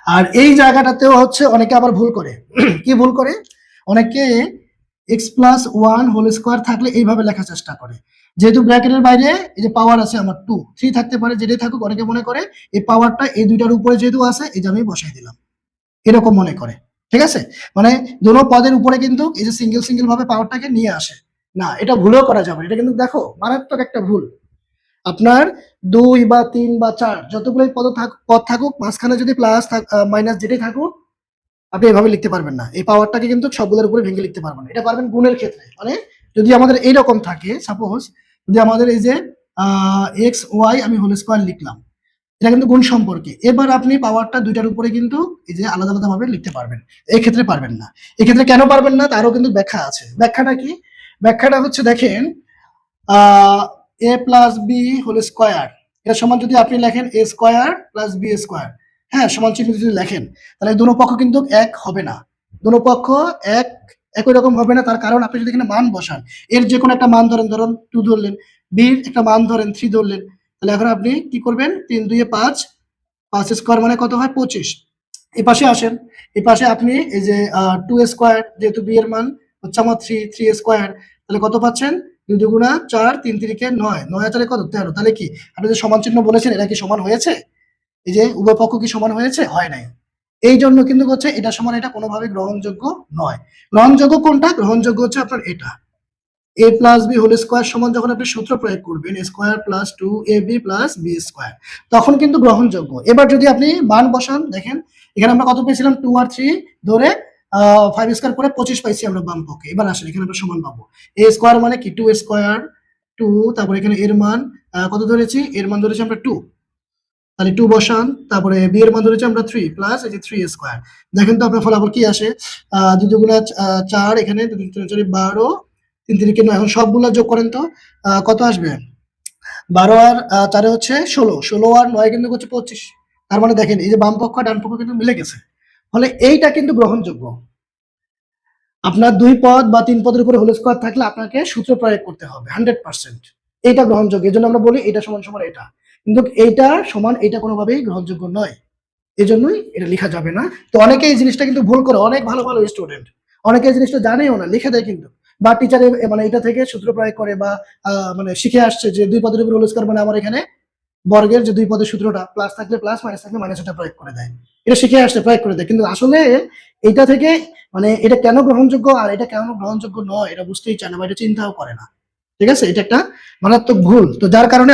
আর এই জায়গাটাতেও হচ্ছে অনেকে আবার ভুল করে কি ভুল করে, অনেকে x plus one whole square থাকলে এইভাবে লেখার চেষ্টা করে, যেহেতু ব্র্যাকেটের বাইরে এই যে পাওয়ার আছে আমার 2 3 থাকতে পারে, যেটাই থাকুক, অনেকে মনে করে এই পাওয়ারটা এই দুইটার উপরে যেহেতু আছে এই যে আমি বসাই দিলাম, এরকম মনে করে। ঠিক আছে, মানে দুটো পদের উপরে কিন্তু এই যে সিঙ্গেল সিঙ্গেল ভাবে পাওয়ারটাকে নিয়ে আসে না, এটা ভুলও করা যাবে না। এটা কিন্তু দেখো মারাত্মক একটা ভুল। আপনার 2 বা 3 বা 4 যতগুলোই পদ থাকুক, মাঝখানে যদি প্লাস মাইনাস যেটাই থাকুক, আপনি এভাবে লিখতে পারবেন না। এই পাওয়ারটাকে কিন্তু সবগুলোর উপরে ভেঙে লিখতে পারবেন না। এটা পারবেন গুণের ক্ষেত্রে, মানে যদি আমাদের এইরকম থাকে, সাপোজ যদি আমাদের এই যে এক্স ওয়াই আমি হোল স্কোয়ার লিখলাম, এটা কিন্তু গুণ সম্পর্কে। এবার আপনি পাওয়ারটা দুইটার উপরে কিন্তু এই যে আলাদা আলাদা ভাবে লিখতে পারবেন, এই ক্ষেত্রে পারবেন না। এই ক্ষেত্রে কেন পারবেন না তারও কিন্তু ব্যাখ্যা আছে। ব্যাখ্যাটা কি? ব্যাখ্যাটা হচ্ছে দেখেন, এ প্লাস বি হোল স্কোয়ার এটা সমান যদি আপনি লেখেন এ স্কোয়ার প্লাস বি স্কোয়ার, হ্যাঁ, সমান চিহ্ন যদি লেখেন, তাহলে দুটো পক্ষ কিন্তু এক হবে না। দুটো পক্ষ এক একই রকম হবে না। তার কারণ আপনি যদি এখানে মান বসান, এর যে কোনো একটা মান ধরেন, ধরুন 2 ধরলেন, বির একটা মান ধরেন 3 ধরলেন, তাহলে এখন আপনি কি করবেন, 3 2 5, 5 স্কোয়ার মানে কত হয় 25। এই পাশে আসেন, এই পাশে আপনি এই যে 2 স্কোয়ার, যেহেতু বি এর মান হচ্ছে আমার 3 স্কোয়ার, তাহলে কত পাচ্ছেন, 2 দুগুণা 4, 3 তিরিকে 9, 9 তাহলে কত 13। তাহলে কি আপনি যে সমান চিহ্ন বলেছেন এটা কি সমান হয়েছে? এই যে উভয় পক্ষ কি সমান হয়েছে? হয় নাই। এই জন্য কিন্তু হচ্ছে এটা সমান এটা কোনোভাবে গ্রহণযোগ্য নয়। গ্রহণযোগ্য কোনটা? গ্রহণযোগ্য হচ্ছে আপনার এটা, a plus b whole square সমান যখন আপনি সূত্র প্রয়োগ করবেন square plus 2ab plus b square, তখন কিন্তু গ্রহণযোগ্য। এবার যদি আপনি মান বসান, দেখেন এখানে আমরা কত পেয়েছিলাম, 2 আর 3 ধরে 5 স্কোয়ার করে 25 পাইছি আমরা বাম পক্ষে। এবার আসেন এখানে আমরা সমান পাবো, এ স্কোয়ার মানে কি 2 স্কোয়ার 2, তারপরে এখানে এর মান কত ধরেছি, এর মান ধরেছি আমরা 2, তাহলে 2 বসান, তারপরে বি এর মান ধরেছি আমরা 3 প্লাস এই যে 3 স্কোয়ার। দেখেন তো আপনার ফলাফল কি আসে, 2 দুগুণা 4, এখানে 2 3 4 12, 3 3 9। এখন সবগুলো যোগ করেন তো কত আসবে, 12 আর 4 হচ্ছে 16, 16 আর 9 কিন্তু হচ্ছে 25। তার মানে দেখেন এই যে বাম পক্ষ ডান পক্ষ কিন্তু মিলে গেছে, ফলে এইটা কিন্তু গ্রহণযোগ্য। আপনার 2 পদ বা 3 পদের উপরে হোল স্কোয়ার থাকলে আপনাকে সূত্র প্রয়োগ করতে হবে 100%, এইটা গ্রহণযোগ্য। এজন্য আমরা বলি এটা সমান সমান এটা, কিন্তু এইটা সমান এটা কোনোভাবেই গ্রহণযোগ্য নয়, এজন্যই এটা লেখা যাবে না। তো অনেকে এই জিনিসটা কিন্তু ভুল করে, অনেক ভালো ভালো স্টুডেন্ট অনেকে এই জিনিসটা জানেও না, লিখে দেয় কিন্তু, বা টিচারে মানে এটা থেকে সূত্র প্রয়োগ করে বা মানে শিখে আসছে যে 2 পদের উপর হোল স্কোয়ার মানে আমার এখানে বর্গের যে 2 পদের সূত্রটা প্লাস থাকলে প্লাস, মাইনাস থাকলে মাইনাস, এটা প্রয়োগ করে দেয়। এটা শিখে আসছে, প্রয়োগ করে দেয়, কিন্তু আসলে এটা থেকে মানে এটা কেন গ্রহণযোগ্য আর এটা কেন গ্রহণযোগ্য নয় এটা বুঝতেই চায় না বা এটা চিন্তাও করে না। ঠিক আছে, এটা একটা মারাত্মক ভুল। তো যার কারণে